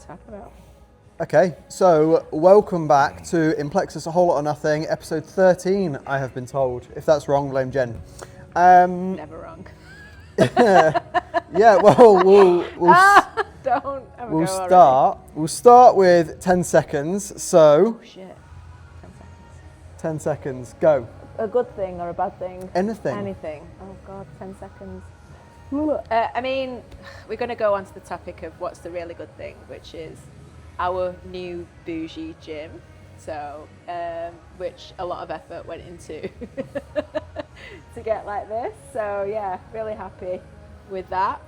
to talk about. Okay, so welcome back to Implexus, A Whole Lot of Nothing, episode 13, I have been told. If that's wrong, blame Jen. Never wrong. Yeah, well, Don't have a we'll go start. already. We'll start with 10 seconds. So, Oh shit. 10 seconds. 10 seconds, go. A good thing or a bad thing? Anything. Anything. Oh god, 10 seconds. I mean, we're going to go on to the topic of what's the really good thing, which is our new bougie gym. So, which a lot of effort went into to get like this. So yeah, really happy with that.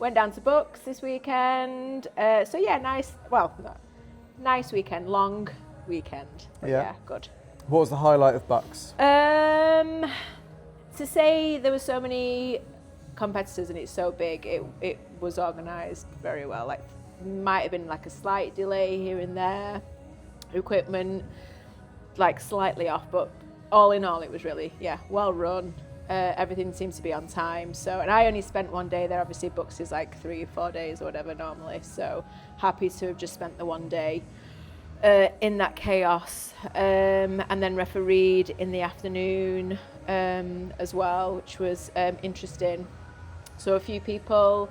Went down to Books this weekend. So yeah, nice. Well, nice weekend, long weekend. But yeah, good. What was the highlight of Bucks? To say there were so many competitors and it's so big, it was organised very well. Like, might have been like a slight delay here and there, equipment like slightly off, but all in all, it was really well run. Everything seems to be on time. So, and I only spent one day there. Obviously, Books is like 3 or 4 days or whatever normally. So happy to have just spent the one day in that chaos, and then refereed in the afternoon as well, which was interesting. So a few people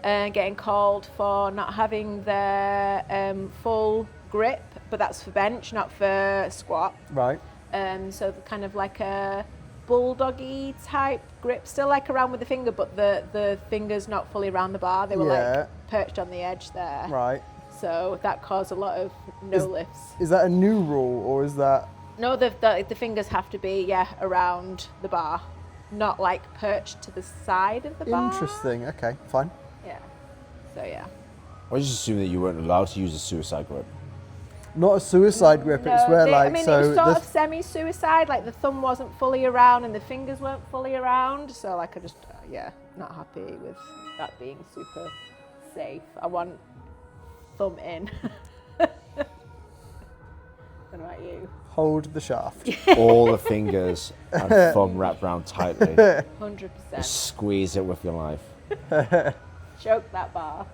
getting called for not having their full grip, but that's for bench, not for squat. Right. So kind of like a bulldoggy type grip, still like around with the finger, but the fingers not fully around the bar. They were like perched on the edge there. Right. So that caused a lot of lifts. Is that a new rule, or is that? No, the fingers have to be around the bar, not like perched to the side of the bar. Interesting. Okay, fine. Yeah. So yeah. I just assumed that you weren't allowed to use a suicide grip. Not a suicide grip. It's where it was sort of semi-suicide. Like the thumb wasn't fully around and the fingers weren't fully around. So like I just not happy with that being super safe. I want thumb in. What about you? Hold the shaft. All the fingers and thumb wrapped around tightly. 100%. Just squeeze it with your life. Choke that bar.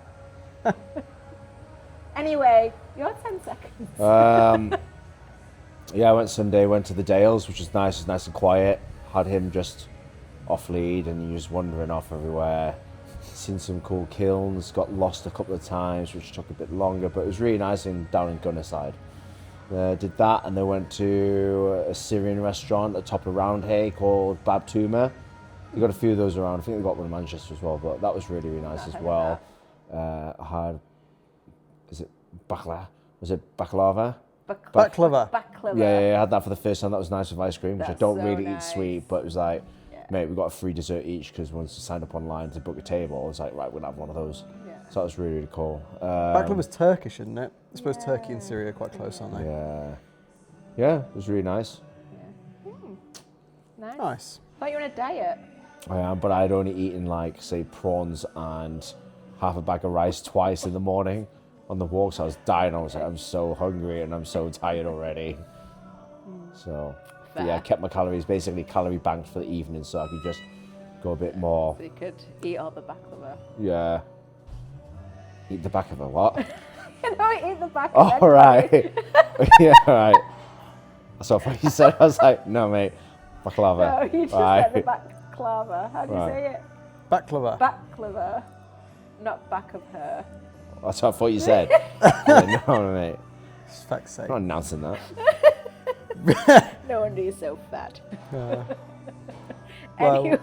Anyway, your 10 seconds. I went Sunday, went to the Dales, which was nice. It was nice and quiet. Had him just off lead and he was wandering off everywhere. Seen some cool kilns, got lost a couple of times, which took a bit longer, but it was really nice down in Gunnerside. Did that and then went to a Syrian restaurant at the top of Roundhay called Bab Tuma. They got a few of those around. I think they got one in Manchester as well, but that was really, really nice as well. I had, is it baklava? Was it baklava? Baklava. Yeah, I had that for the first time. That was nice with ice cream, which I don't so really nice. eat sweet, but it was like, mate, we got a free dessert each because once you signed up online to book a table, I was like, right, we'll have one of those. Yeah. So that was really, really cool. Baklava's Turkish, isn't it? I suppose Turkey and Syria are quite close, aren't they? Yeah, it was really nice. Nice. I thought you were on a diet. I am, but I'd only eaten like, say, prawns and half a bag of rice twice in the morning on the walk, so I was dying. I was like, I'm so hungry and I'm so tired already. So, I kept my calories basically calorie banked for the evening so I could just go a bit more. So you could eat all the baklava. Yeah. Eat the back of a what? Eat the back of it. Oh, right. Yeah, right. That's what you said. I was like, no, mate. Baklava. No, you just said the baklava. How do you say it? Baklava. Baklava. Not back of her. That's what I thought you said. Yeah, no, mate. Just fuck's sake. I'm not announcing that. No wonder you're so fat. Well, anyway,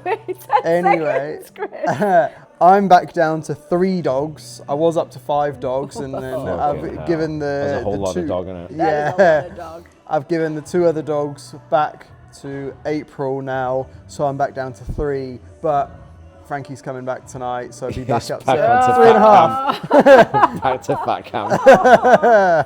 10 seconds, Chris. I'm back down to 3 dogs. I was up to 5 dogs, and then I've given There's a whole lot two, of dog in it. That is a lot of dog. I've given the 2 other dogs back to April now, so I'm back down to 3. But Frankie's coming back tonight, so I'll be back up to 3.5. Back to fat camp.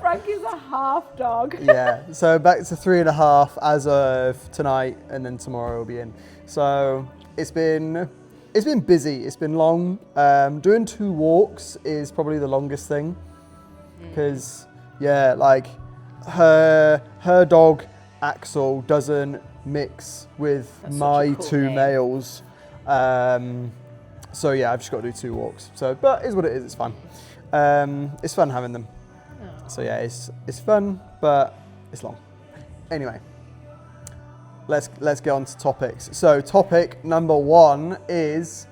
Frankie's a half dog. Yeah, so back to 3.5 as of tonight, and then tomorrow will be in. So it's been busy. It's been long. Doing 2 walks is probably the longest thing, because like her dog Axel doesn't mix with That's my such a cool 2 name. males. So yeah, I've just got to do 2 walks. So, but it's what it is. It's fun. It's fun having them. Oh. So yeah, it's fun, but it's long. Anyway, let's get on to topics. So topic number 1 is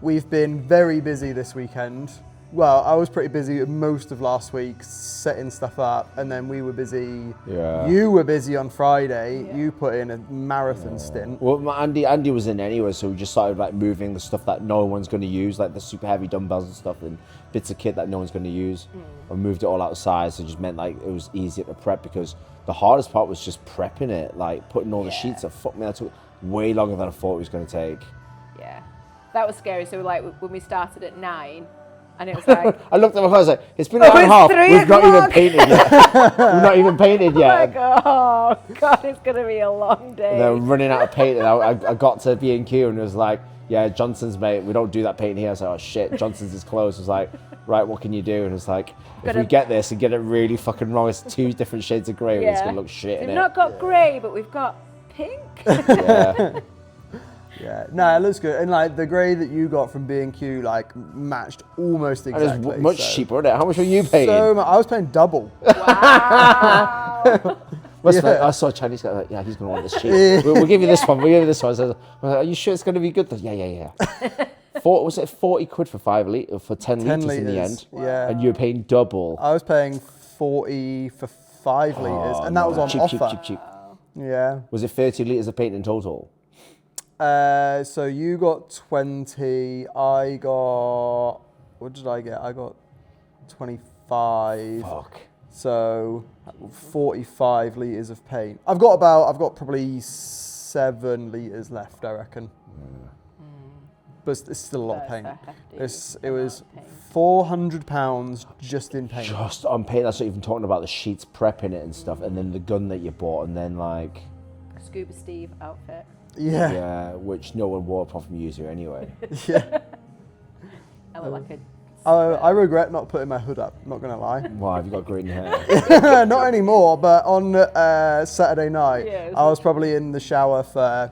we've been very busy this weekend. Well, I was pretty busy most of last week setting stuff up, and then we were busy. Yeah. You were busy on Friday. Yeah. You put in a marathon stint. Well, Andy was in anyway, so we just started like moving the stuff that no one's going to use, like the super heavy dumbbells and stuff, and bits of kit that no one's going to use. And moved it all outside, so it just meant like it was easier to prep, because the hardest part was just prepping it, like putting all the sheets up. Fuck me, that took way longer than I thought it was going to take. Yeah, that was scary. So like when we started at 9, and it was like I looked at my phone, I was like, it's been an hour and a half, 3 we've not even o'clock. painted yet. We've not even painted yet. like, oh god, it's gonna be a long day. And then running out of paint, and I got to B&Q and it was like, yeah, Johnson's, mate, we don't do that paint here. I was like, oh shit, Johnson's is closed. I was like, right, what can you do? And it's like, if we get this and get it really fucking wrong, it's 2 different shades of grey, and it's gonna look shit in We've it. not got grey, but we've got pink. Yeah. Yeah, no, it looks good. And like the grey that you got from B&Q like matched almost And exactly. it's much cheaper, isn't it? How much were you paying? So I was paying double. Wow. I saw a Chinese guy, like, yeah, he's going to want this cheap. We'll give you this one, we'll give you this one. So I was like, are you sure it's going to be good? Yeah. Was it 40 quid for 5 litre, for 10 litres in the end? Yeah. And you were paying double. I was paying 40 for 5 litres, and that was on offer. Cheap. Yeah. Was it 30 litres of paint in total? So you got 20, I got, what did I get? I got 25. Fuck. So 45 litres of paint. I've got probably 7 litres left, I reckon. But it's still a lot of paint. It was £400 just in paint. Just on paint, that's not even talking about the sheets, prepping it and stuff, and then the gun that you bought, and then like... Scuba Steve outfit. Yeah. Yeah, which no one wore apart from you two anyway. Yeah. I look like a... I regret not putting my hood up, not going to lie. Why, have you got green hair? Not anymore, but on Saturday night, I was probably in the shower for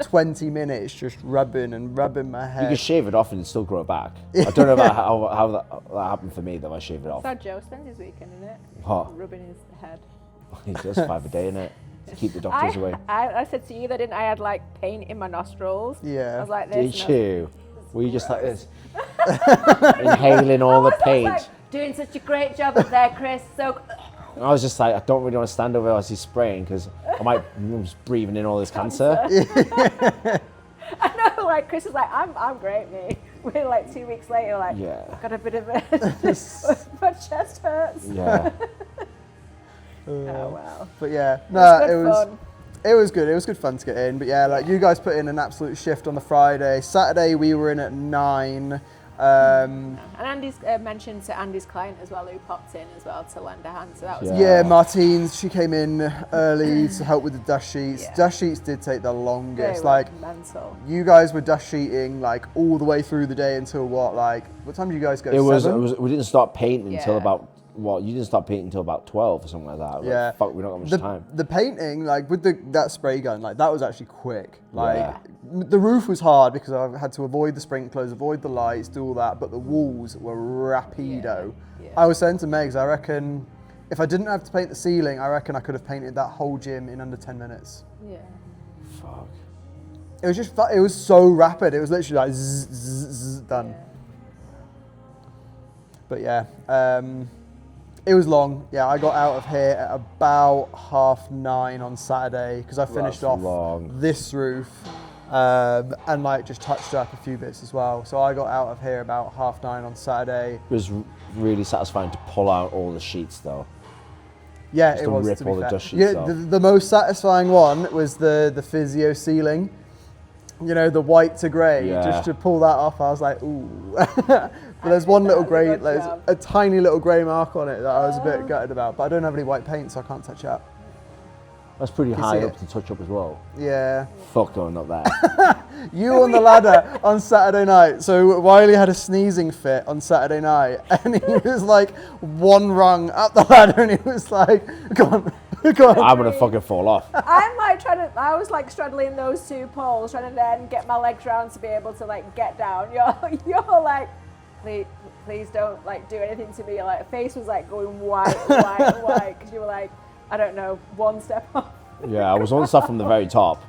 20 minutes just rubbing my hair. You can shave it off and still grow it back. I don't know about how that happened for me, though. I shaved it off. That's how Joe spends his weekend, isn't it? What? Rubbing his head. He does 5 a day, innit? To keep the doctors away. I said to you that I had like paint in my nostrils. Yeah. I was like this. Did you? Were you just like this? Inhaling all the paint? Like, doing such a great job up there, Chris. So. I was just like, I don't really want to stand over as he's spraying, because I might be breathing in all this cancer. I know, like Chris is like, I'm great, mate. We're like 2 weeks later, like, Yeah. I've got a bit of a, my chest hurts. Yeah. Oh wow. But yeah, Fun. it was good. It was good fun to get in. But yeah, like you guys put in an absolute shift on the Friday. Saturday we were in at 9. And Andy's mentioned to Andy's client as well, who popped in as well to lend a hand. So that was Yeah, Martine, she came in early to help with the dust sheets. Yeah. Dust sheets did take the longest. They were Like mental. you guys were dust sheeting like all the way through the day until what time did you guys go? It was, 7? we didn't start painting until Yeah. about, you didn't start painting until about 12 or something like that. Yeah. Like, fuck, we don't got much time. The painting, like with that spray gun, like that was actually quick. Like Yeah. the roof was hard because I had to avoid the sprinklers, avoid the lights, do all that. But the walls were rapido. Yeah. I was saying to Megs, I reckon if I didn't have to paint the ceiling, I reckon I could have painted that whole gym in under 10 minutes. Yeah. Fuck. It was just, it was so rapid. It was literally like zzz, zzz, zzz, done. Yeah. But yeah, it was long. Yeah, I got out of here at about 9:30 on Saturday because I finished That's off long. this roof and like just touched up a few bits as well. So I got out of here about 9:30 on Saturday. It was really satisfying to pull out all the sheets, though. Yeah, Just it to was. rip To be all the fair. dust sheets Yeah, off. the most satisfying one was the physio ceiling. You know, the white to grey. Yeah. Just to pull that off, I was like, ooh. But there's one little grey, Good there's job. a tiny little grey mark on it that I was a bit gutted about. But I don't have any white paint, so I can't touch it up. That's pretty you high see up it? to touch up as well. Yeah. Fuck going up there. You on the ladder on Saturday night. So Wiley had a sneezing fit on Saturday night, and he was like one rung up the ladder, and he was like, "Come on." Go on. I'm gonna fucking fall off. I'm like I was like straddling those two poles, trying to then get my legs round to be able to like get down. You're like, please don't like do anything to me. Your like face was like going white, because you were like, I don't know, one step off. Yeah, I was on stuff from the very top.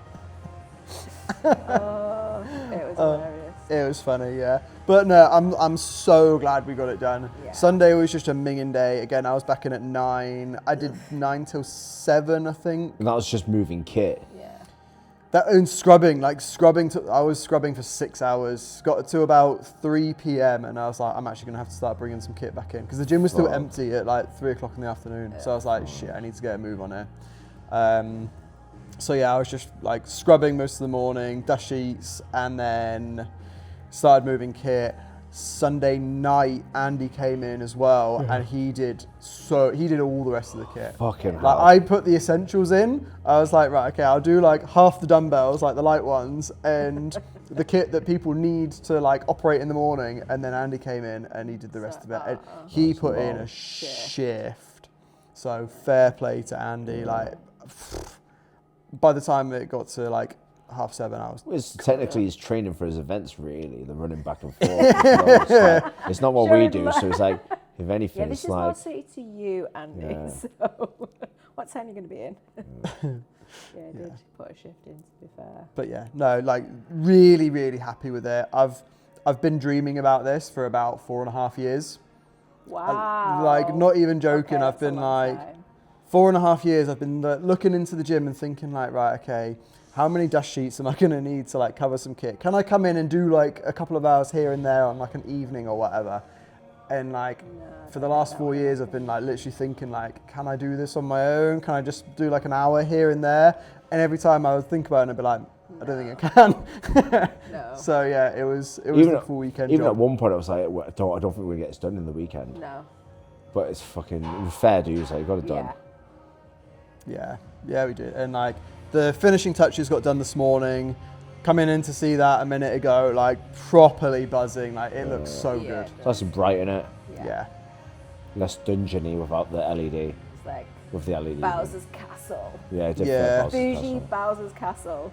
Oh, it was hilarious. It was funny, yeah. But no, I'm so glad we got it done. Yeah. Sunday was just a minging day. Again, I was back in at 9. I did 9 till 7, I think. And that was just moving kit. Yeah. That and scrubbing. I was scrubbing for 6 hours. Got to about 3 p.m. and I was like, I'm actually gonna have to start bringing some kit back in because the gym was still empty at like 3 o'clock in the afternoon. So I was like, shit, I need to get a move on here. So yeah, I was just like scrubbing most of the morning, dust sheets, and then started moving kit. Sunday night, Andy came in as well, and he did all the rest of the kit. Fucking Like hell. I put the essentials in. I was like, right, okay, I'll do like half the dumbbells, like the light ones, and the kit that people need to like operate in the morning. And then Andy came in and he did the rest of it. And he put in a shift. So fair play to Andy. Like by the time it got to like 7:30, I was. It's technically he's training for his events, really. The running back and forth. It's not what we do, so it's like, if anything, Yeah, this it's is like. more suited to you, Andy. Yeah. So, what time are you going to be in? Yeah, I did put a shift in, to be fair. But yeah, no, like really, really happy with it. I've been dreaming about this for about 4.5 years. Wow. Like not even joking. Okay, I've that's a been long like time. 4.5 years. I've been looking into the gym and thinking like, right, okay, how many dust sheets am I gonna need to like cover some kit? Can I come in and do like a couple of hours here and there on like an evening or whatever? And like for the last 4 years, I've been like literally thinking like, can I do this on my own? Can I just do like an hour here and there? And every time I would think about it, I'd be like, I don't think I can. No. So yeah, it was Even the full weekend Even job. at one point, I was like, I don't think we're gonna get this done in the weekend. No. But it's fucking fair dues. Like, you got it done. Yeah. Yeah, we did. And like the finishing touches got done this morning. Coming in to see that a minute ago, like properly buzzing. Like it looks so Yeah, good. It's nice and bright in it. Yeah. Less dungeony without the LED. It's like With the LED. Bowser's Castle. Yeah, it did Yeah. feel Bowser's Bougie Castle. Bowser's Castle.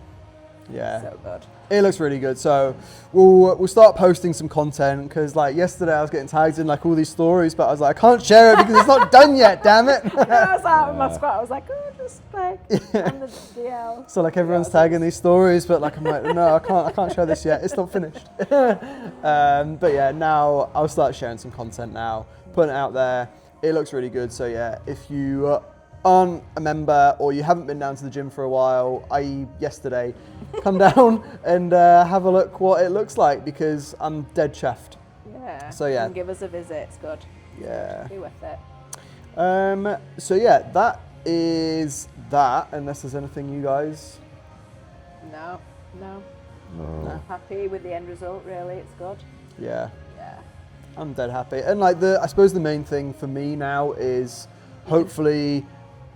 Yeah. So good. It looks really good. So we'll start posting some content because like yesterday I was getting tagged in like all these stories, but I was like, I can't share it because it's not done yet, damn it. And I was out with my squat. I was like, oh, just like on the DL. So like everyone's tagging these stories, but like I'm like, no, I can't share this yet. It's not finished. But yeah, now I'll start sharing some content now, putting it out there. It looks really good. So yeah, if you aren't a member or you haven't been down to the gym for a while, i.e. yesterday, come down and have a look what it looks like because I'm dead chuffed. Yeah. So, yeah. And give us a visit. It's good. Yeah. Be worth it. So yeah, that is that. Unless there's anything you guys. No. No. Happy with the end result, really. It's good. Yeah. Yeah. I'm dead happy. And like I suppose the main thing for me now is hopefully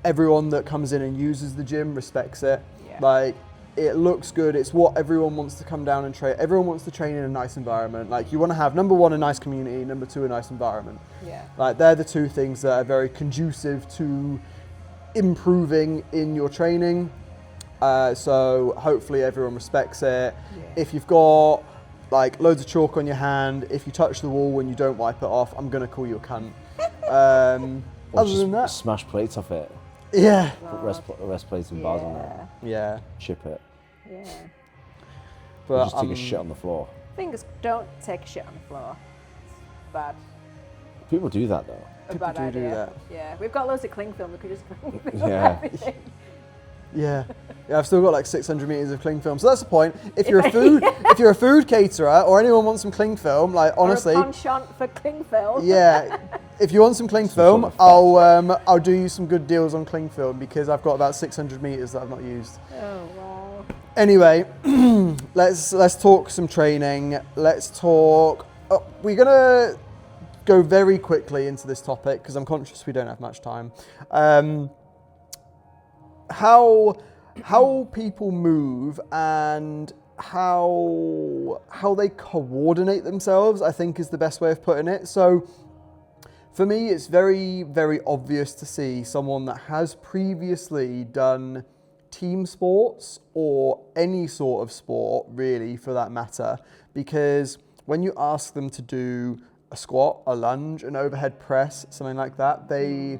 everyone that comes in and uses the gym respects it. Yeah. Like it looks good. It's what everyone wants to come down and train. Everyone wants to train in a nice environment. Like you want to have number one, a nice community, number two, a nice environment. Yeah. Like they're the two things that are very conducive to improving in your training. So hopefully everyone respects it. Yeah. If you've got like loads of chalk on your hand, if you touch the wall when you don't wipe it off, I'm gonna call you a cunt. Or Other just than that, smash plates off it. yeah, Put rest plates and bars on it. yeah. Chip it. Yeah. Or But just take a shit on the floor. Fingers, don't take a shit on the floor. It's bad. People do that though. A bad do idea. that. Yeah. We've got loads of cling film. We could just cling film Yeah. everything. yeah, I've still got like 600 meters of cling film. So that's the point. If you're a food caterer or anyone wants some cling film, like honestly, Or a penchant for cling film. yeah. If you want some cling Some film, sort of I'll do you some good deals on cling film because I've got about 600 meters that I've not used. Oh wow. Anyway, let's talk some training. Let's talk. Oh, we're gonna go very quickly into this topic because I'm conscious we don't have much time. How people move and how they coordinate themselves, I think, is the best way of putting it. So, For me, it's very, very obvious to see someone that has previously done team sports or any sort of sport, really, for that matter, because when you ask them to do a squat, a lunge, an overhead press, something like that, they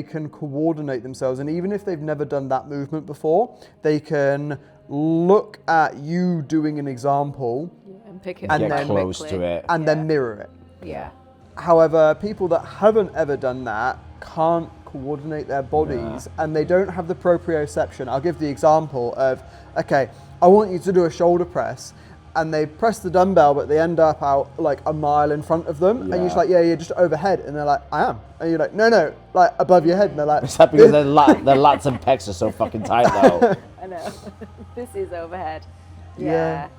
can coordinate themselves. And even if they've never done that movement before, they can look at you doing an example and pick it and up then close quickly. to it. and then mirror it. Yeah. However, people that haven't ever done that can't coordinate their bodies and they don't have the proprioception. I'll give the example of, okay, I want you to do a shoulder press, and they press the dumbbell, but they end up out like a mile in front of them, and you're just like, yeah, just overhead, and they're like, I am, and you're like, no, like above your head, and they're like, Is that because their lats and pecs are so fucking tight though? I know. This is overhead. Yeah.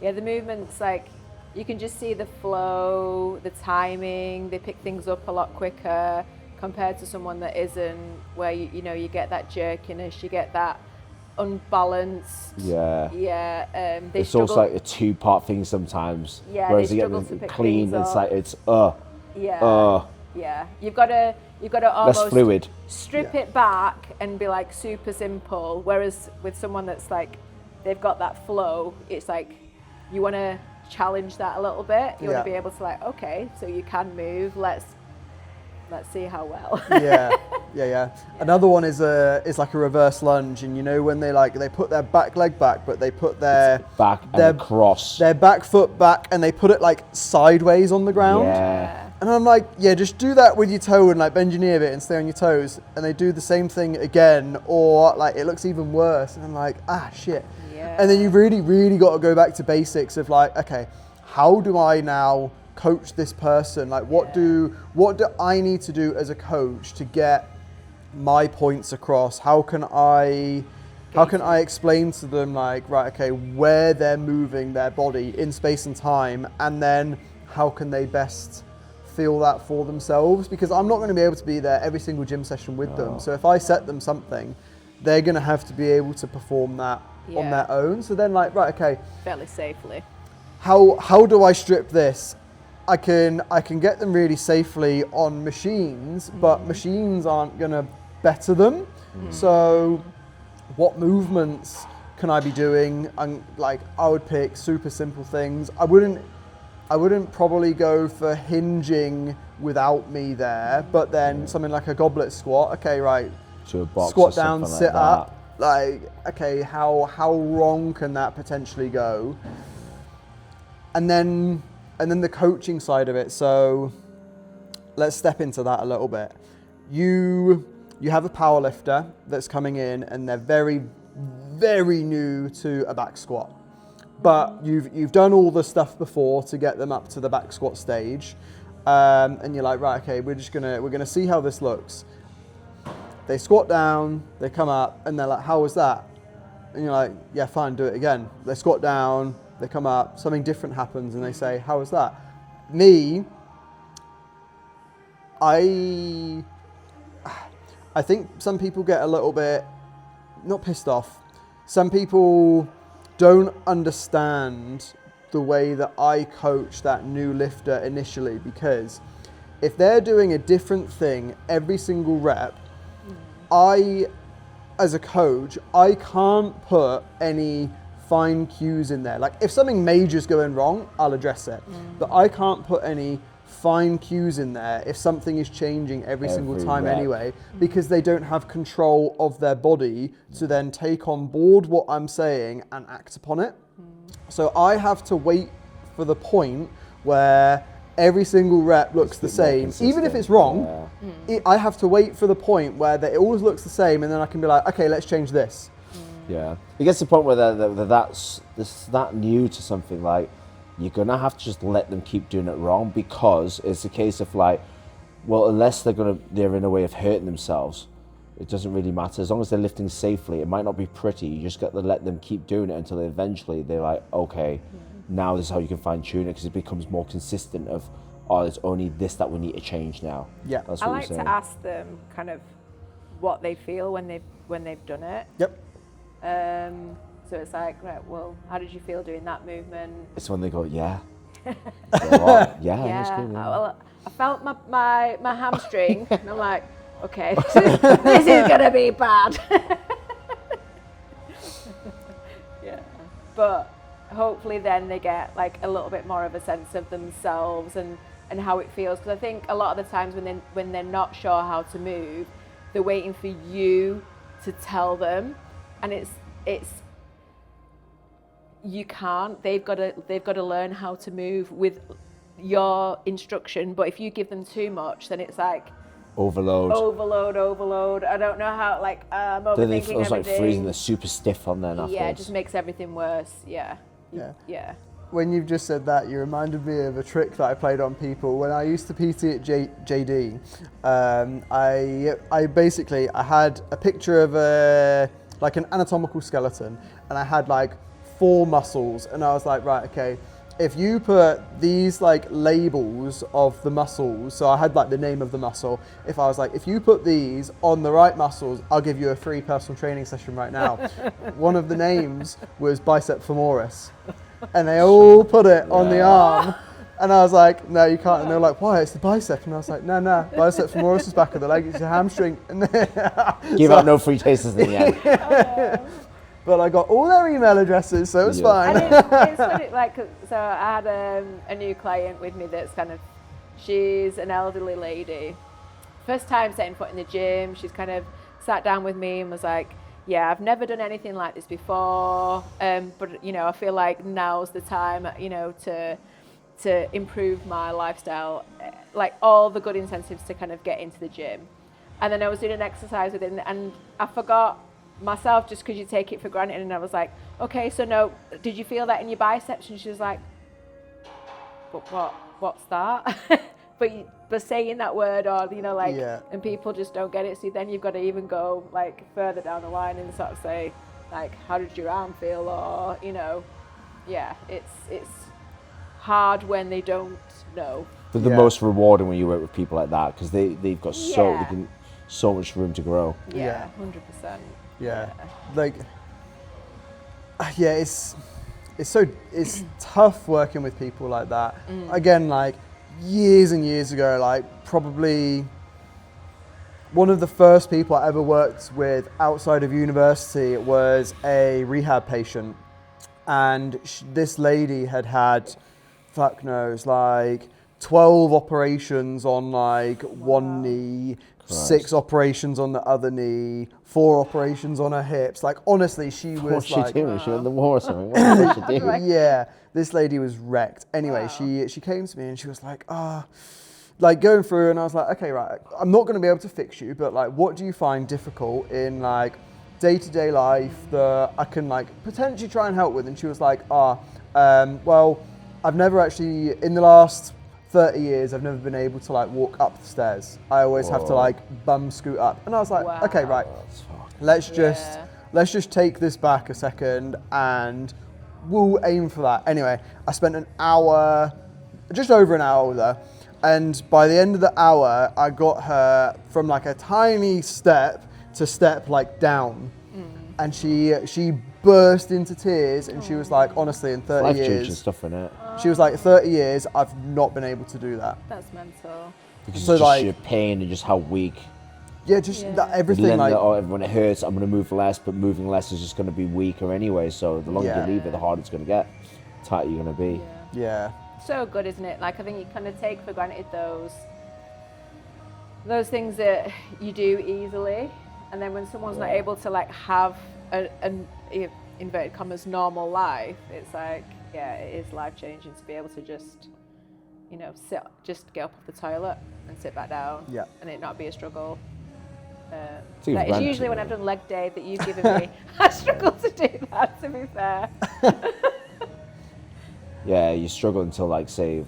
Yeah, the movements, like, you can just see the flow, the timing, they pick things up a lot quicker compared to someone that isn't, where you know, you get that jerkiness, you get that unbalanced. Yeah. Yeah. They It's struggle. also like a two-part thing sometimes. Yeah, Whereas they you struggle get to the pick clean, things it's up. like it's Yeah. You've got to almost less fluid. strip it back and be like super simple. Whereas with someone that's like, they've got that flow, it's like you want to challenge that a little bit. You want to be able to like, okay, so you can move. Let's see how well. Yeah. Another one is like a reverse lunge, and you know when they put their back leg back, but they put their back and across. their back foot back, and they put it like sideways on the ground. Yeah. And I'm like, yeah, just do that with your toe and like bend your knee a bit and stay on your toes. And they do the same thing again, or like it looks even worse. And I'm like, shit. Yeah. And then you really, really got to go back to basics of like, okay, how do I now coach this person? Like, what do I need to do as a coach to get my points across? How can I explain to them like, right, okay, where they're moving their body in space and time, and then how can they best feel that for themselves? Because I'm not going to be able to be there every single gym session with them. So if I set them something, they're going to have to be able to perform that on their own. So then like, right, okay, fairly safely. how do I strip this? I can get them really safely on machines, but machines aren't going to better them. So what movements can I be doing? And like, I would pick super simple things. I wouldn't probably go for hinging without me there, but then something like a goblet squat. Okay, right. To a box Squat or down, something sit like up. Like, okay, how wrong can that potentially go? And then the coaching side of it. So let's step into that a little bit. You have a power lifter that's coming in, and they're very, very new to a back squat. But you've done all the stuff before to get them up to the back squat stage, and you're like, right, okay, we're gonna see how this looks. They squat down, they come up, and they're like, how was that? And you're like, yeah, fine, do it again. They squat down, they come up, something different happens, and they say, how was that? Me, I think some people get a little bit, not pissed off, some people don't understand the way that I coach that new lifter initially, because if they're doing a different thing every single rep, as a coach, I can't put any fine cues in there. Like if something major is going wrong, I'll address it. But I can't put any fine cues in there if something is changing every single time rep. anyway, because they don't have control of their body to then take on board what I'm saying and act upon it. So I have to wait for the point where every single rep looks the same, even if it's wrong. I have to wait for the point where it always looks the same, and then I can be like, okay, let's change this. Yeah, it gets to the point where that's that new to something, like you're gonna have to just let them keep doing it wrong, because it's a case of like, well, unless they're in a way of hurting themselves, it doesn't really matter. As long as they're lifting safely, it might not be pretty. You just got to let them keep doing it until eventually they're like, okay, now this is how you can fine tune it, because it becomes more consistent of, oh, it's only this that we need to change now. Yeah, that's I what like you're saying. to ask them kind of what they feel when they've done it. Yep. So it's like, right, well, how did you feel doing that movement? It's when they go, yeah. What? Yeah, that's good, yeah. Well, I felt my hamstring, and I'm like, okay, this is gonna be bad. Yeah, but hopefully then they get like a little bit more of a sense of themselves and how it feels, because I think a lot of the times when they're not sure how to move, they're waiting for you to tell them, and it's you can't. They've got to learn how to move with your instruction. But if you give them too much, then it's like overload. I don't know how. Like I'm overthinking Then it feels like everything. freezing. They're super stiff on there afterwards. Yeah, it just makes everything worse. Yeah. Yeah. When you've just said that, you reminded me of a trick that I played on people. When I used to PT at JD, I basically had a picture of like an anatomical skeleton, and I had like 4 muscles, and I was like, right, okay, if you put these like labels of the muscles, so I had like the name of the muscle, if I was like, if you put these on the right muscles, I'll give you a free personal training session right now. One of the names was bicep femoris, and they all put it on the arm, and I was like, no, you can't. And they were like, why? It's the bicep. And I was like, no, bicep femoris is back of the leg, it's your hamstring. Give out no free tasters in the end. But I got all their email addresses, so it's fine. And it's funny, like, so I had a new client with me that's she's an elderly lady. First time setting foot in the gym, she's kind of sat down with me and was like, yeah, I've never done anything like this before, but, you know, I feel like now's the time, you know, to improve my lifestyle, like all the good incentives to kind of get into the gym. And then I was doing an exercise with it, and I forgot myself just because you take it for granted, and I was like, okay, so no, did you feel that in your biceps? And she was like, but what's that? but saying that word, or you know, like, and people just don't get it, so then you've got to even go like further down the line and sort of say like, how did your arm feel, or you know, it's hard when they don't know. But the most rewarding when you work with people like that, because they've got so much room to grow. 100%. Like, it's tough working with people like that. Again, like years and years ago, like probably one of the first people I ever worked with outside of university was a rehab patient, and this lady had fuck knows, like 12 operations on like one knee, Christ. 6 operations on the other knee, 4 operations on her hips. Like honestly, she was What's like, she doing? She in the war or something? What was she doing? Yeah, this lady was wrecked. Anyway, she came to me and she was like, like going through, and I was like, okay, right, I'm not going to be able to fix you, but like, what do you find difficult in like day-to-day life that I can like potentially try and help with? And she was like, well, I've never actually, in the last 30 years, I've never been able to like walk up the stairs. I always have to like bum scoot up. And I was like, okay, right, let's just take this back a second and we'll aim for that. Anyway, I spent an hour, just over an hour with her. And by the end of the hour, I got her from like a tiny step to step like down. And she burst into tears, and she was like, honestly, in 30 years, and stuff in it. She was like, 30 years, I've not been able to do that. That's mental. Because so it's just like, your pain and just how weak. Yeah, just that everything like. When it hurts, I'm going to move less, but moving less is just going to be weaker anyway. So the longer you leave it, the harder it's going to get. The tighter you're going to be. Yeah. So good, isn't it? Like I think you kind of take for granted those things that you do easily, and then when someone's not able to like have an inverted commas normal life, it's like it is life changing to be able to just just get up off the toilet and sit back down, and it not be a struggle. Like it's usually when I've done leg day that you've given me, I struggle to do that, to be fair. Yeah, you struggle until like say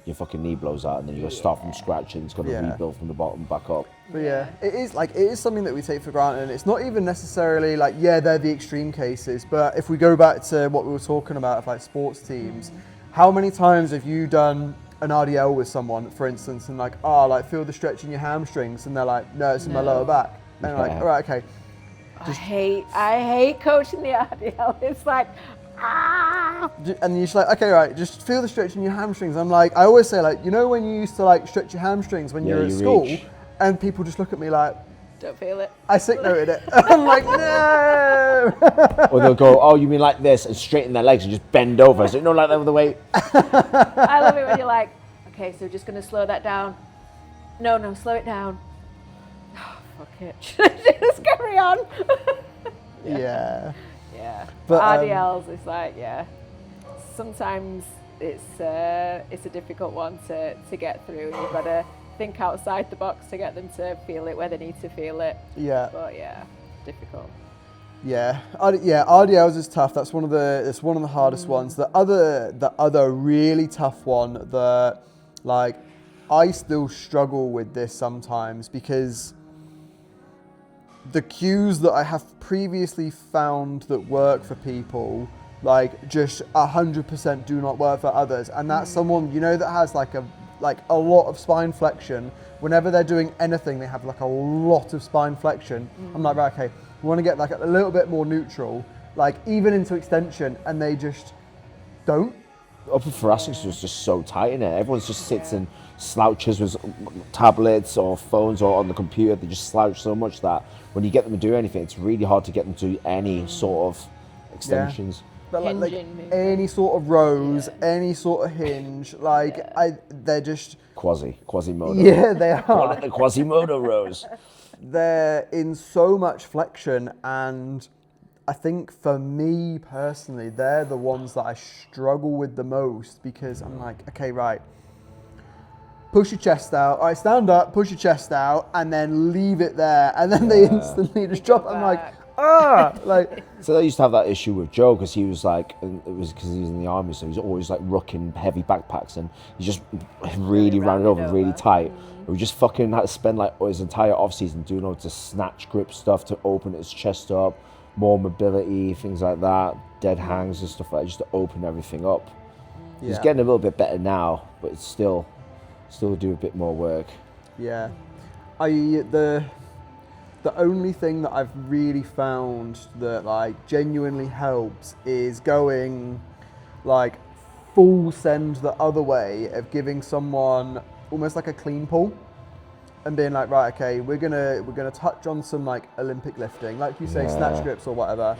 your fucking knee blows out, and then you got to start from scratch, and it's got to rebuild from the bottom back up. But it is something that we take for granted, and it's not even necessarily like they're the extreme cases. But if we go back to what we were talking about of like sports teams, how many times have you done an RDL with someone, for instance, and like feel the stretch in your hamstrings, and they're like, no, it's in my lower back, and like, all right, okay. I hate coaching the RDL. It's like, And you're just like, okay, right, just feel the stretch in your hamstrings. I'm like, I always say, like, you know when you used to like stretch your hamstrings when Yeah, you're at you school, reach. and people just look at me like, Don't feel it. I sick noted it. I'm like, no. Or they'll go, oh, you mean like this, and straighten their legs and just bend over. So, like that with the weight. I love it when you're like, okay, so we're just going to slow that down. No, slow it down. Oh, fuck it. Just carry on. Yeah. Yeah. But, RDLs is like, yeah. Sometimes it's a difficult one to get through. You've got to think outside the box to get them to feel it where they need to feel it. Yeah. But yeah, difficult. Yeah, RDLs is tough. It's one of the hardest ones. The other really tough one that, like, I still struggle with this sometimes because the cues that I have previously found that work for people, like, just 100% do not work for others. And that's someone, that has like a lot of spine flexion. Whenever they're doing anything, they have like a lot of spine flexion. I'm like, right, okay, we want to get like a little bit more neutral, like even into extension, and they just don't. Upper thoracic was just so tight in it. Everyone just sits and slouches with tablets or phones or on the computer. They just slouch so much that when you get them to do anything, it's really hard to get them to do any sort of extensions. But like Hinging any sort of rows, any sort of hinge, like they're just Quasimodo. Yeah, they Call are. it the Quasimodo rows. They're in so much flexion, and I think for me personally, they're the ones that I struggle with the most because I'm like, okay, right, push your chest out. All right, stand up, push your chest out, and then leave it there, and then they instantly just drop. I'm like, like. So they used to have that issue with Joe because he was like, and it was because he was in the army, so he's always like rucking heavy backpacks, and he just really ran it over really tight. We just fucking had to spend like his entire off season doing all to snatch grip stuff to open his chest up, more mobility, things like that, dead hangs and stuff like that, just to open everything up. He's getting a little bit better now, but it's still do a bit more work. Yeah, the only thing that I've really found that like genuinely helps is going like full send the other way of giving someone almost like a clean pull and being like, right, okay, we're gonna touch on some like Olympic lifting, like you say, snatch grips or whatever,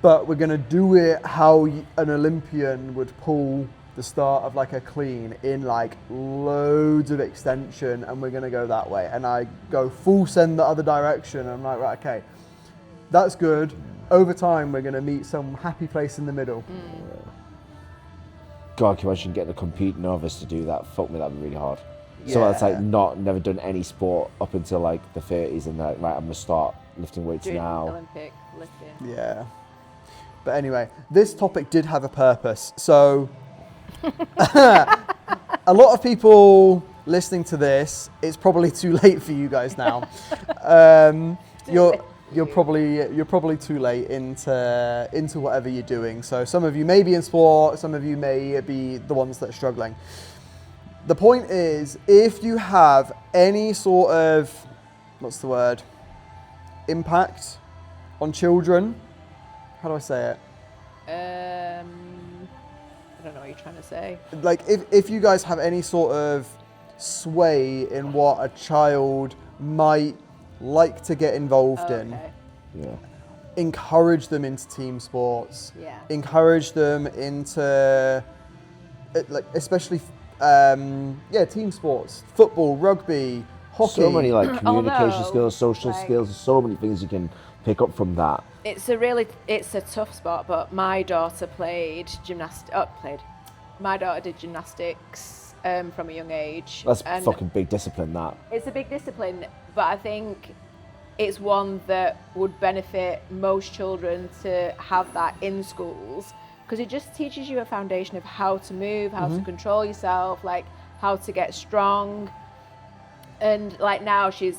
but we're gonna do it how an Olympian would pull the start of like a clean in like loads of extension, and we're gonna go that way. And I go full send the other direction, and I'm like, right, okay, that's good. Over time, we're gonna meet some happy place in the middle. God, can you imagine getting a complete novice to do that? Fuck me, that'd be really hard. Someone that's like never done any sport up until like the 30s, and they're like, right, I'm gonna start lifting weights Doing now. Olympic lifting. Yeah. But anyway, this topic did have a purpose. So a lot of people listening to this, it's probably too late for you guys now. You're probably too late into whatever you're doing. So some of you may be in sport, some of you may be the ones that are struggling. The point is, if you have any sort of, impact on children, how do I say it? I don't know what you're trying to say. Like if you guys have any sort of sway in what a child might like to get involved in, encourage them into team sports. Yeah. Encourage them into like especially team sports, football, rugby, hockey. So many like communication Although, skills, social skills, so many things you can pick up from that. It's a tough sport, but my daughter played gymnastics. My daughter did gymnastics from a young age. That's a fucking big discipline, that. It's a big discipline, but I think it's one that would benefit most children to have that in schools, because it just teaches you a foundation of how to move, how to control yourself, like how to get strong. And like now she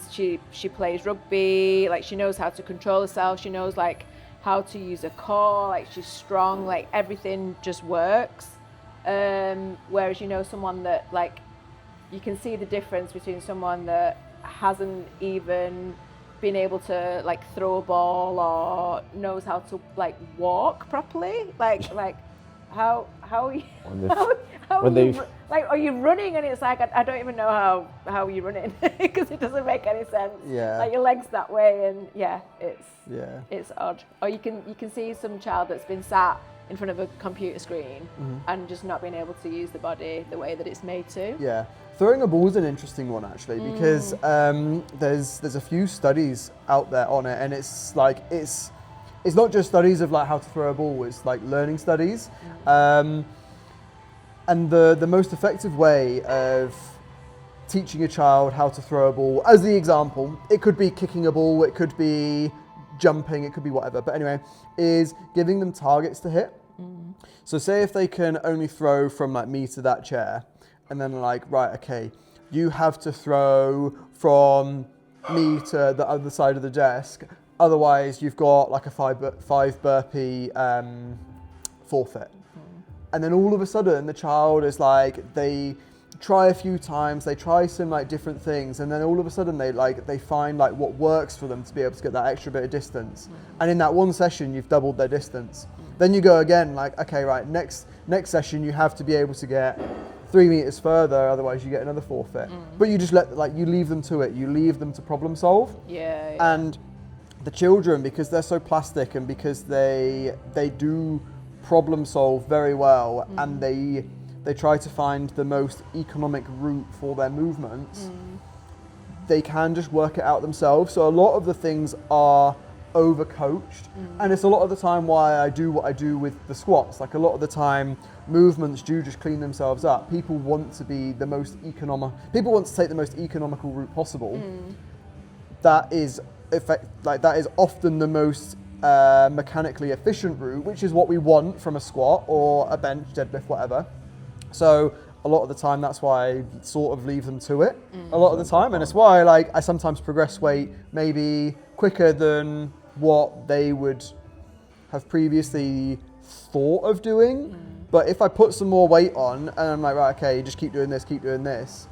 plays rugby, like she knows how to control herself, she knows like how to use a core, like she's strong, like everything just works. Whereas someone that like, you can see the difference between someone that hasn't even being able to like throw a ball or knows how to like walk properly. Like how are you? Like, are you running? And it's like I don't even know how you're running because it doesn't make any sense. Yeah. Like your legs that way, and Yeah. it's odd. Or you can see some child that's been sat in front of a computer screen and just not being able to use the body the way that it's made to. Yeah. Throwing a ball is an interesting one actually because there's a few studies out there on it, and it's like it's not just studies of like how to throw a ball, it's like learning studies. And the most effective way of teaching a child how to throw a ball, as the example, it could be kicking a ball, it could be jumping, it could be whatever, but anyway, is giving them targets to hit. So say if they can only throw from like me to that chair, and then like, right, okay, you have to throw from me to the other side of the desk, otherwise you've got like a five burpee forfeit. And then all of a sudden the child is like, they try a few times, they try some like different things, and then all of a sudden they find like what works for them to be able to get that extra bit of distance. And in that one session you've doubled their distance. Then you go again, like, okay, right, next session you have to be able to get 3 meters further, otherwise you get another forfeit. But you just you leave them to it, you leave them to problem solve. Yeah. And the children, because they're so plastic and because they do problem solve very well, and they try to find the most economic route for their movements, they can just work it out themselves. So a lot of the things are overcoached, and it's a lot of the time why I do what I do with the squats. Like a lot of the time movements do just clean themselves up. People want to be the most people want to take the most economical route possible. That is that is often the most mechanically efficient route, which is what we want from a squat or a bench, deadlift, whatever. So a lot of the time that's why I sort of leave them to it a lot of the time, and it's why I sometimes progress weight maybe quicker than what they would have previously thought of doing. But if I put some more weight on and I'm like, right, okay, just keep doing this,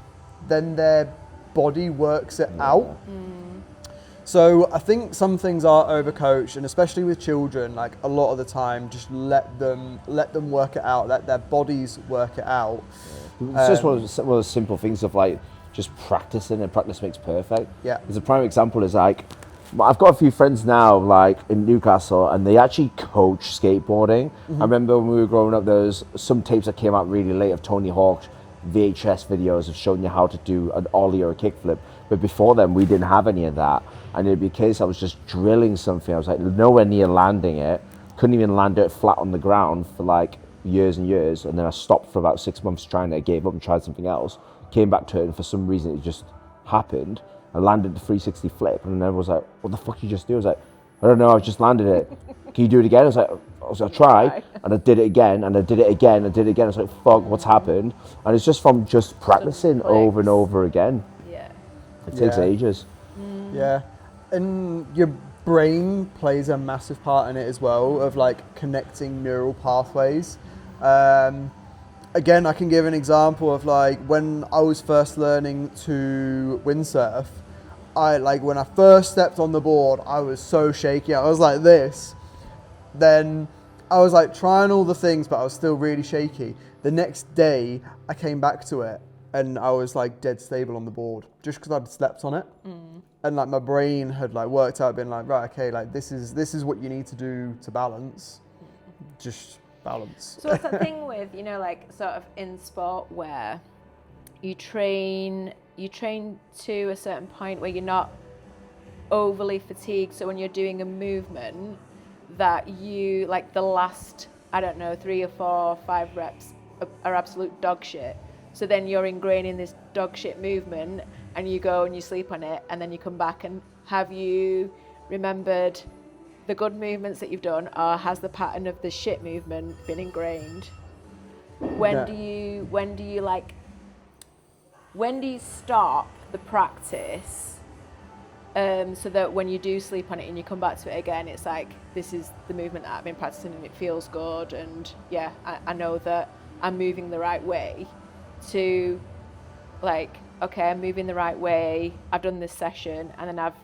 then their body works it out. So I think some things are overcoached, and especially with children, like a lot of the time, just let them work it out, let their bodies work it out. It's just one of those simple things of like just practicing, and practice makes perfect. Yeah. As a prime example is like, I've got a few friends now like in Newcastle, and they actually coach skateboarding. I remember when we were growing up, there was some tapes that came out really late of Tony Hawk's VHS videos of showing you how to do an ollie or a kickflip. But before then, we didn't have any of that. And it'd be a case I was just drilling something. I was like nowhere near landing it. Couldn't even land it flat on the ground for like years and years. And then I stopped for about 6 months trying it, gave up and tried something else. Came back to it, and for some reason it just happened. I landed the 360 flip, and everyone was like, what the fuck you just do? I was like, I don't know, I've just landed it. Can you do it again? I was like, I'll try. And I did it again, and I did it again, and I did it again. I was like, fuck, what's happened? And it's just from just practicing over and over again. Yeah. It takes ages. Yeah. And your brain plays a massive part in it as well, of like connecting neural pathways. Again, I can give an example of like when I was first learning to windsurf, when I first stepped on the board, I was so shaky. I was like this. Then I was like trying all the things, but I was still really shaky. The next day I came back to it and I was like dead stable on the board just because I'd slept on it. And like my brain had like worked out, been like, right, okay, like this is what you need to do to balance. Just balance. So what's that thing with, like sort of in sport where you train to a certain point where you're not overly fatigued, so when you're doing a movement that you like the last, I don't know, 3 or 4 or 5 reps are absolute dog shit. So then you're ingraining this dog shit movement and you go and you sleep on it, and then you come back, and have you remembered the good movements that you've done, or has the pattern of the shit movement been ingrained? When do you stop the practice so that when you do sleep on it and you come back to it again, it's like, this is the movement that I've been practicing and it feels good, and yeah, I know that I'm moving the right way, to like, okay, I'm moving the right way, I've done this session, and then I've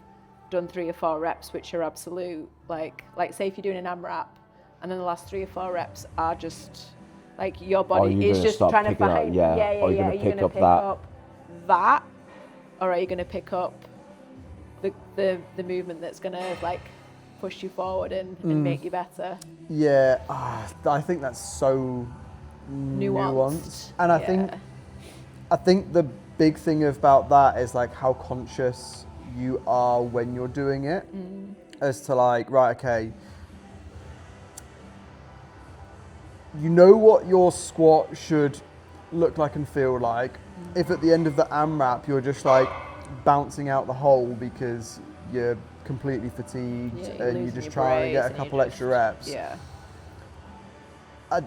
done 3 or 4 reps, which are absolute, like say if you're doing an AMRAP, and then the last 3 or 4 reps are just, like, your body is just trying to find, or are you going to pick up that, or are you going to pick up the movement that's going to, like, push you forward and make you better? Yeah, I think that's so nuanced. And I think the big thing about that is, like, how conscious you are when you're doing it, as to, like, right, okay, you know what your squat should look like and feel like. If at the end of the AMRAP you're just, like, bouncing out the hole because you're completely fatigued and you're just trying to get a couple extra reps, I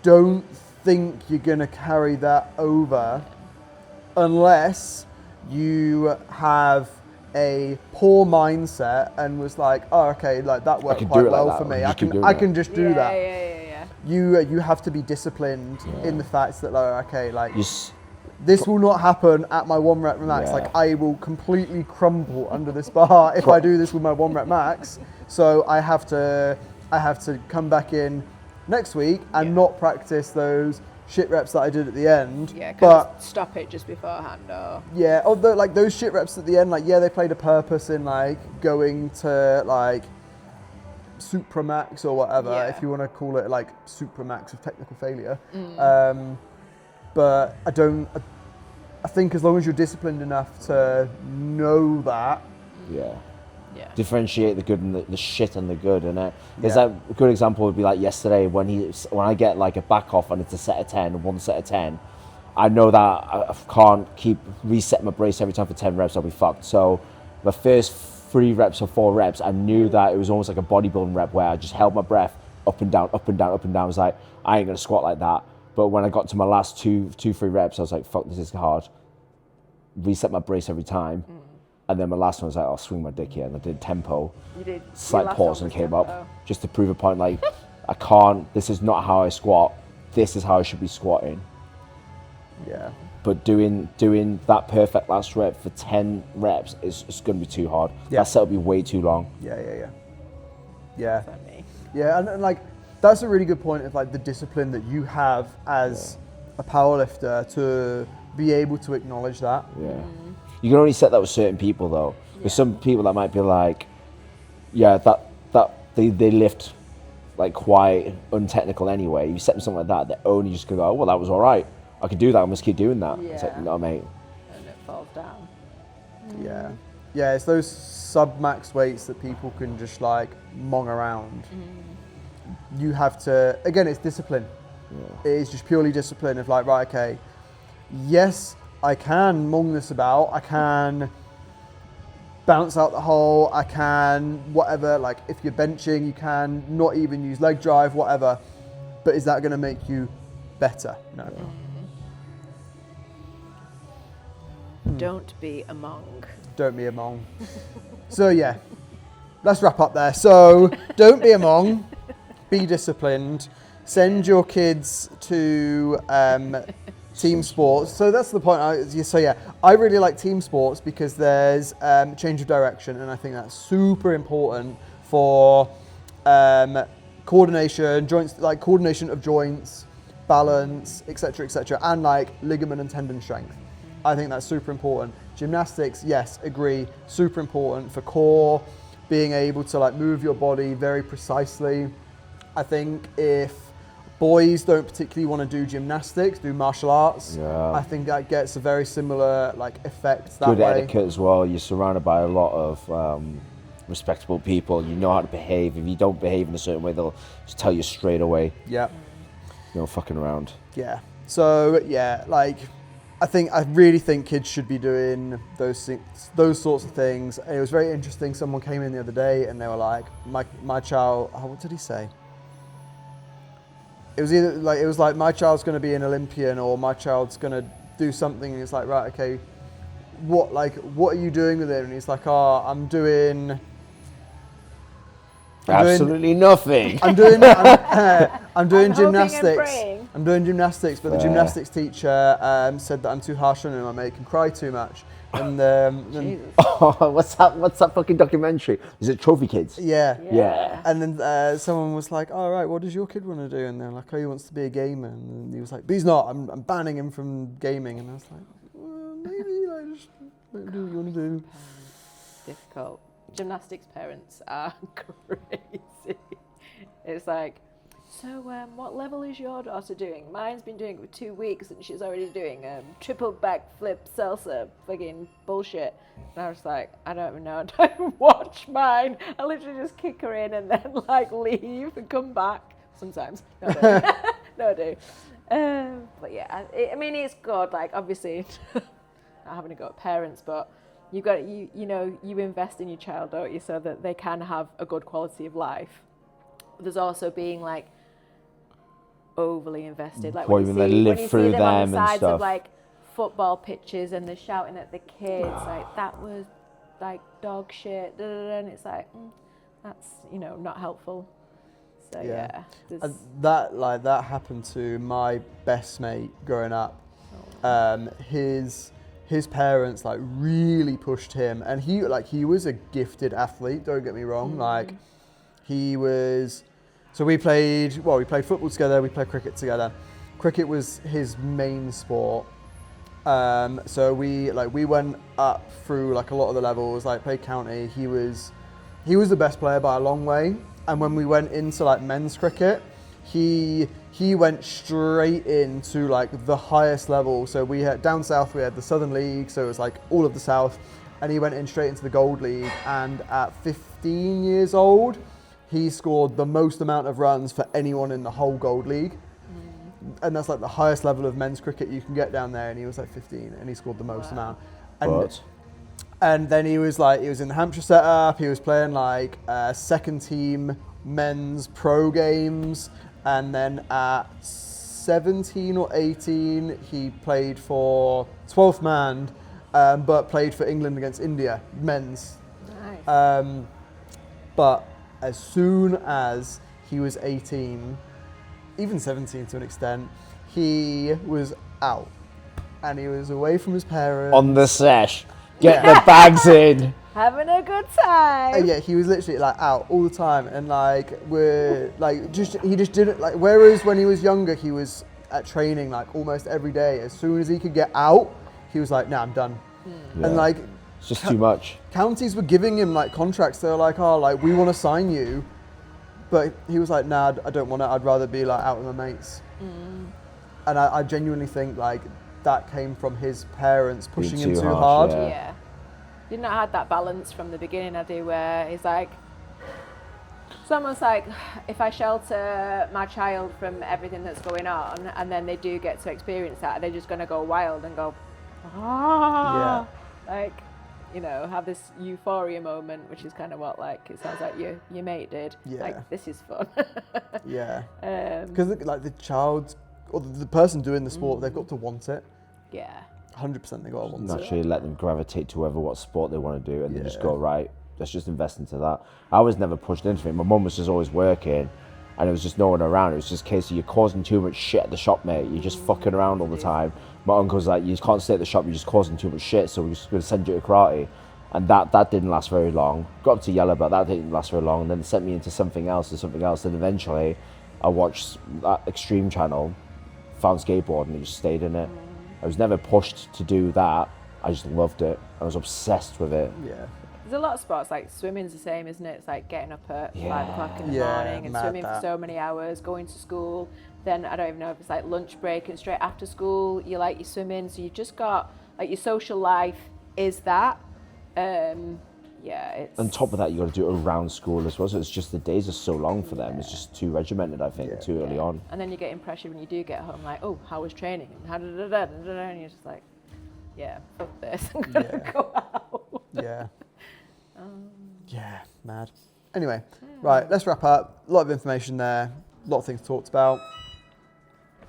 don't think you're going to carry that over unless you have a poor mindset and was like, oh, okay, like, that worked quite well for me. I can just do that. You have to be disciplined in the fact that, like, okay, like, this will not happen at my 1 rep max. Like, I will completely crumble under this bar if I do this with my 1 rep max. So I have to come back in next week and not practice those shit reps that I did at the end. Yeah, but stop it just beforehand, or although, like, those shit reps at the end, like, they played a purpose in, like, going to, like, supramax or whatever, if you want to call it, like, supramax of technical failure. But I think as long as you're disciplined enough to know that, differentiate the good and the shit and the good, and there's a good example would be like yesterday when I get, like, a back off and it's a set of 10, 1 set of 10. I know that I can't keep resetting my brace every time for 10 reps. I'll be fucked. So the first 3 reps or 4 reps, I knew that it was almost like a bodybuilding rep where I just held my breath up and down, up and down, up and down. I was like, I ain't gonna squat like that. But when I got to my last 3 reps, I was like, fuck, this is hard. Reset my brace every time. And then my last one was like, I'll swing my dick here. And I did tempo. You did. Slight pause and came up. Just to prove a point, like, I can't, this is not how I squat. This is how I should be squatting. Yeah. But doing that perfect last rep for 10 reps is going to be too hard. That set will be way too long. Yeah. Funny. Yeah, and like, that's a really good point of, like, the discipline that you have as a powerlifter to be able to acknowledge that. Yeah. You can only set that with certain people, though. There's some people that might be like, that they lift, like, quite untechnical anyway. You set them something like that, they're only just going to go, oh, well, that was all right. I could do that. I must keep doing that. It's like, no, mate. And it falls down. Yeah, it's those sub-max weights that people can just, like, mong around. You have to, again, it's discipline. It is just purely discipline of, like, right, okay, yes, I can mong this about. I can bounce out the hole. I can whatever. Like, if you're benching, you can not even use leg drive, whatever. But is that going to make you better? No. Don't be a monk. Don't be a mong. So yeah, let's wrap up there. So don't be a mong. Be disciplined. Send your kids to team sports. So that's the point. I really like team sports because there's change of direction, and I think that's super important for coordination, joints, like coordination of joints, balance, etc., and like ligament and tendon strength. I think that's super important. Gymnastics, yes, agree, super important for core, being able to like move your body very precisely. I think if boys don't particularly want to do gymnastics, do martial arts, I think that gets a very similar like effect that way. Good etiquette as well. You're surrounded by a lot of respectable people. You know how to behave. If you don't behave in a certain way, they'll just tell you straight away. Yeah. No fucking around. Yeah. So yeah, like I really think kids should be doing those sorts of things. And it was very interesting. Someone came in the other day and they were like, my child. Oh, what did he say? It was like my child's going to be an Olympian or my child's going to do something. And it's like, right, okay, what are you doing with it? And he's like, I'm doing absolutely nothing. I'm doing gymnastics. I'm doing gymnastics, but the gymnastics teacher said that I'm too harsh on him. I make him cry too much. And Jesus. Oh, what's that fucking documentary? Is it Trophy Kids? yeah. And then someone was like, "All right, what does your kid want to do?" And they're like, "Oh, he wants to be a gamer." And he was like, "But he's not. I'm banning him from gaming." And I was like, well, maybe like just do what you want to do. Difficult. Gymnastics parents are crazy. It's like, so what level is your daughter doing? Mine's been doing it for 2 weeks and she's already doing triple backflip salsa fucking bullshit. And I was like, I don't even know. I don't watch mine. I literally just kick her in and then like leave and come back. Sometimes. No, I don't. No, I do. But yeah, I mean, it's good. Like, obviously, not having to go at parents, but you got you know, you invest in your child, don't you, so that they can have a good quality of life. There's also being like overly invested, like when you see them on the sides of like football pitches and they're shouting at the kids like that was like dog shit, and it's like that's, you know, not helpful. So yeah, that happened to my best mate growing up. His parents like really pushed him, and he was a gifted athlete, don't get me wrong. Like he was, so we played football together, we played cricket together. Cricket was his main sport. So we went up through like a lot of the levels, like played county. He was the best player by a long way. And when we went into like men's cricket, he went straight into like the highest level. So we had down south, we had the Southern League, so it was like all of the south, and he went in straight into the Gold League. And at 15 years old, he scored the most amount of runs for anyone in the whole Gold League. And that's like the highest level of men's cricket you can get down there. And he was like 15 and he scored the most amount. And then he was in the Hampshire setup. He was playing like second team men's pro games. And then at 17 or 18, he played for 12th man, but played for England against India, men's. Nice. But as soon as he was 18, even 17 to an extent, he was out. And he was away from his parents. On the sesh. Get the bags in. Having a good time. Yeah, he was literally like out all the time, and like he just didn't like. Whereas when he was younger, he was at training like almost every day. As soon as he could get out, he was like, "Nah, I'm done." Yeah. And like, it's just too much. Counties were giving him like contracts. They were like, "Oh, like we want to sign you," but he was like, "Nah, I don't want to. I'd rather be like out with my mates." And I genuinely think like that came from his parents pushing him too hard. Yeah. You've not had that balance from the beginning, I do, where it's like, it's almost like if I shelter my child from everything that's going on and then they do get to experience that, they're just going to go wild and go, like, you know, have this euphoria moment, which is kind of what like it sounds like your mate did. Like, this is fun. Because like the child or the person doing the sport, they've got to want it. 100% they got to want it. Naturally let them gravitate to what sport they want to do, and then just go, right, let's just invest into that. I was never pushed into it. My mum was just always working, and it was just no one around. It was just a case of you're causing too much shit at the shop, mate. You're just fucking around all the time. My uncle's like, you can't stay at the shop, you're just causing too much shit, so we're just going to send you to karate. And that didn't last very long. Got up to yellow belt, that didn't last very long. And then it sent me into something else. And eventually I watched that Extreme channel, found skateboarding, and just stayed in it. I was never pushed to do that. I just loved it. I was obsessed with it. Yeah. There's a lot of sports, like swimming's the same, isn't it? It's like getting up at 5 o'clock in the morning and swimming for so many hours, going to school. Then I don't even know if it's like lunch break and straight after school, you like your swimming. So you've just got like your social life is that. It's on top of that, you got to do it around school as well. So it's just the days are so long for them. It's just too regimented, I think, too early on. And then you're getting pressure when you do get home, like, oh, how was training? And how and you're just like, yeah, fuck this. I'm gonna go out. Yeah, mad. Anyway, right, let's wrap up. A lot of information there. A lot of things talked about.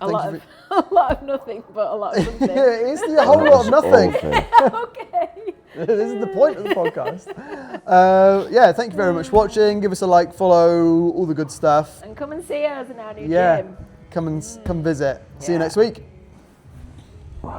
A lot of nothing, but a lot of something. It's a whole lot of nothing. Okay. This is the point of the podcast. Thank you very much for watching. Give us a like, follow, all the good stuff. And come and see us in our new gym. come visit. See you Yeah. next week.